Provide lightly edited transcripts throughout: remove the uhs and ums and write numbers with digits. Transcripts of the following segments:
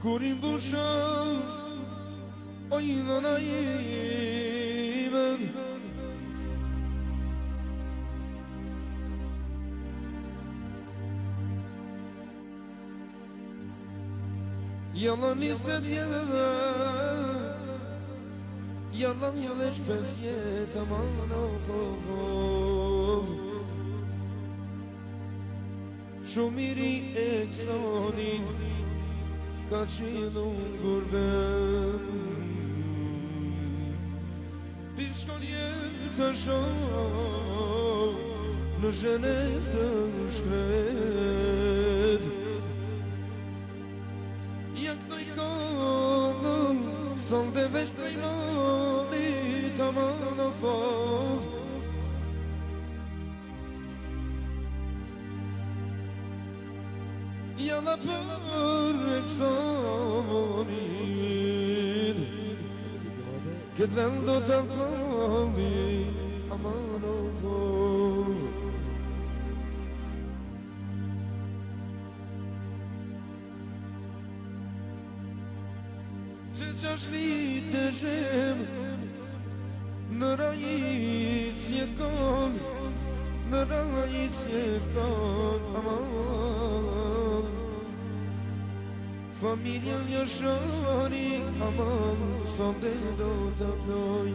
Kur i mbushon o i dhona imen Jalla 20 vjetë Jalla një dhe shpes jetë Aman o fofov Shumë i ri e kësoni Ka qilu ngurben Pishkon jetë të shoh Në Zhenev të shkret Jak të i kodëm Son dhe vesh të i nonit Aman o fov Jalla për e kësonin Këtë vend do të komi Aman o fov Që qash vitë të shem Në rajit si e kon Në rajit si e kon Aman Familja një shari, aman, sonde do të ploj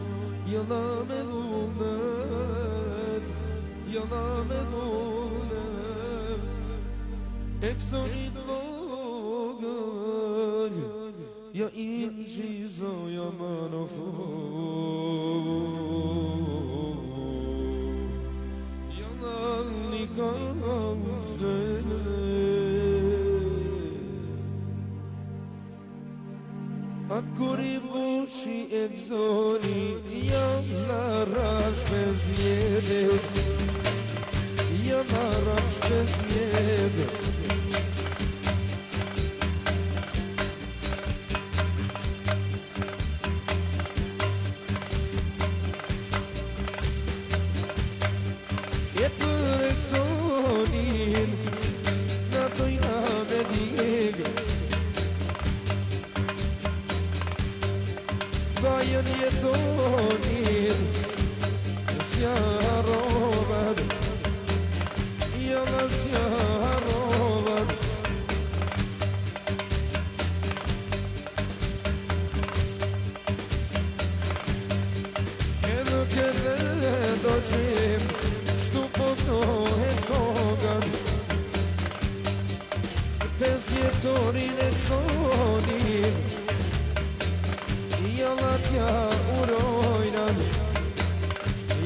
Jalla me vunet, jalla me vunet Eksonit vogël, ja im qizoj aman o fov Jalla një kam zene A kur i vushi e gzoni Jam në rash pes vjede Jam në rash pes vjede E për e gzonin Në tojna me digë Dajen jetonin Sja rovad Jalla sja rovad E nuk e dhe do qim Shtu po tohet kogan Pes jetonin e sonin Jalla tja urojnan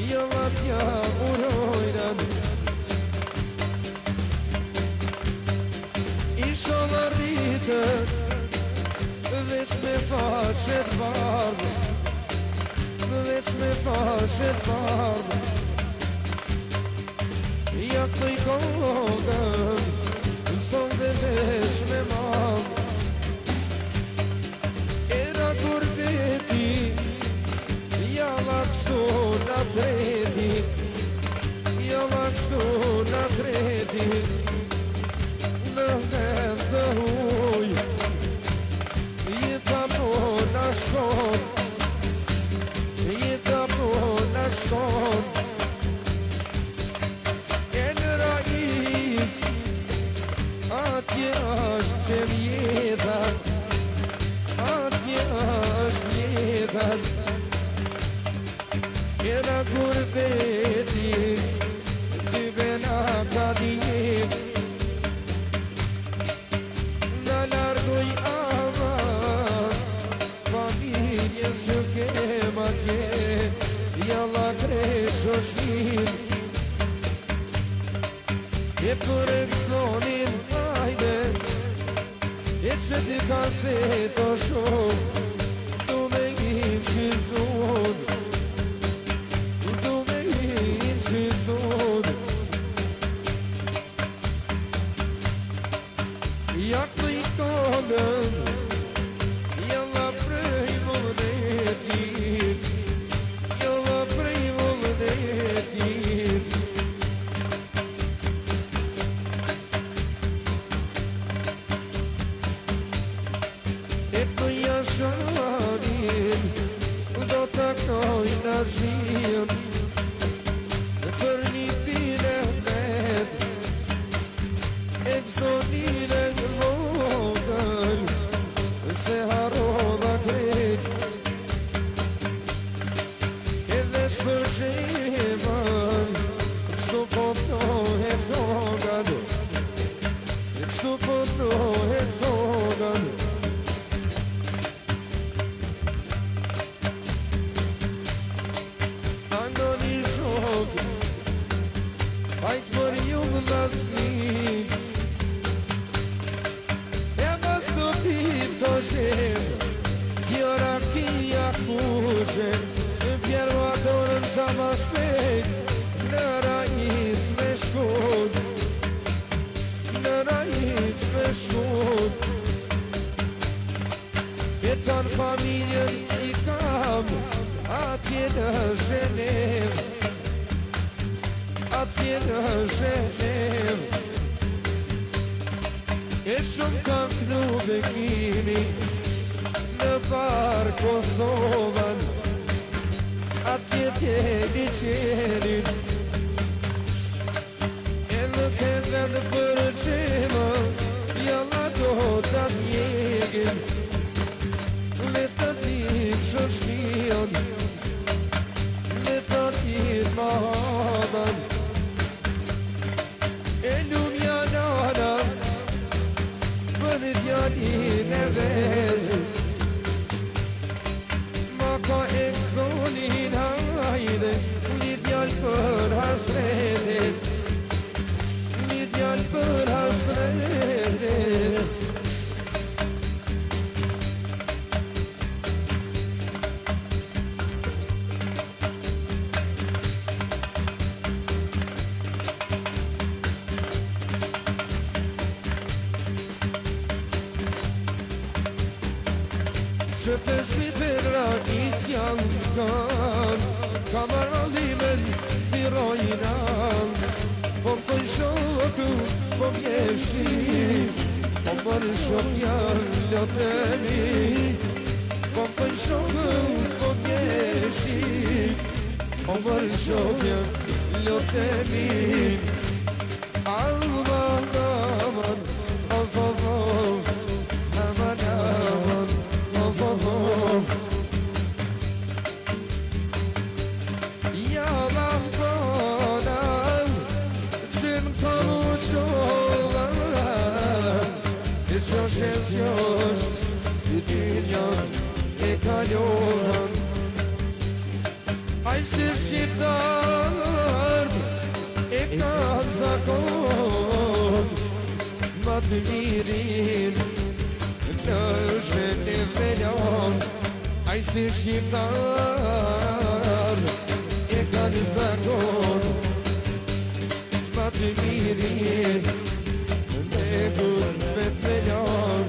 Jalla tja urojnan Isha në rritë Veç me faqet bardhë Veç me faqet bardhë Jak të i kogën Son dhe veç me madhë Jalla kështu në tretit Jalla kështu në tretit Në vend të huj Jeta po në shkon Jeta po në shkon E në rajis Atje është që mjetat Atje është mjetat Era gurbeti, ty bena ka dijim Në larguj ama, familjes që kem atje Jalla kresh o shmin E për e kësonin hajde E që ti ka se të shumë Tu me gjim shizun Jak të i kodën Jalla prej vullnetit Jalla prej vullnetit shien për një pile met Eksonine vogël se harova krejt edhe shpërgjimën kështu po pnohet kogan kështu po pnohet kogan Andoni shok hajt mër ju më lasnik e mas të pit të shem Gjera kia kushem Pjerë atorën sa ma shpejt Në rajis me shkut Në rajis me shkut E tanë familjen i kam Atje në Zhenev Atje në Zhenev E shumë kam kënu bekimi Në parë Kosovan Atje t'jeni qenin E në këtë dhe për qema Jalla do t'a t'jegin Le t'a t'ik shëshnion Le t'a t'ik mahaban E lumja nana Për t'janin e verë Ka eksonin hajde Një djallë për hasretet Një djallë për hasretet Që pesmit verranit janë kanë Kamaralimen thirojna Po më të shoku, po mjeshti Po më në shok janë lotemi Po më të shoku, po mjeshti Po më në shok janë lotemi Alman, aman, alfavov Aman, aman Yalan konan Çin konuşulan Eşoş eşoş Dünya ekalyon Ay sirşitar Ekazakon Madmirin Nöşet evvelon Ay sirşitar Ekazakon Madmirin Negun vetvelon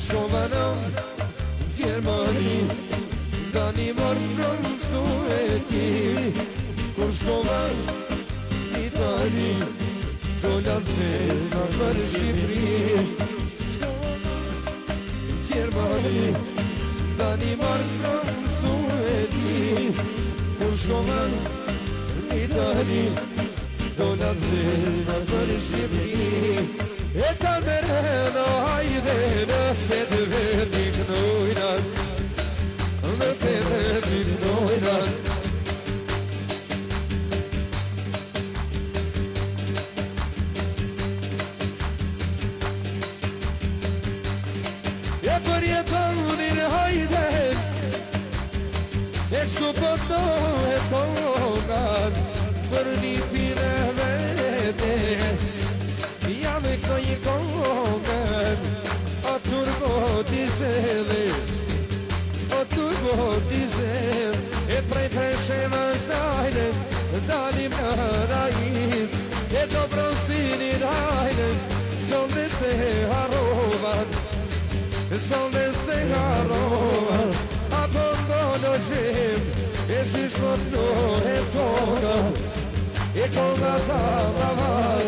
Shkovanon Gjermani Danimor Fransueti Kur shkovan Itali Dolan zezna për Shqipri Gjermani Danimor Fransueti Kur shkovan Itali Dolan zezna për Shqipri E ka mërëna hajde në fete verdi kënojnat Në fete verdi kënojnat E për jetonin hajde E kështu përdohet kongat Për një pire vete Jam e kënoj kongen O turbo dizele O turbo dizele E prej preshema zdajne Dalim në rajis E dobrosinin hajne Sonde se harovan Sonde se harovan Apo ndono gjim E si shmot do e konga E konga ta lavaj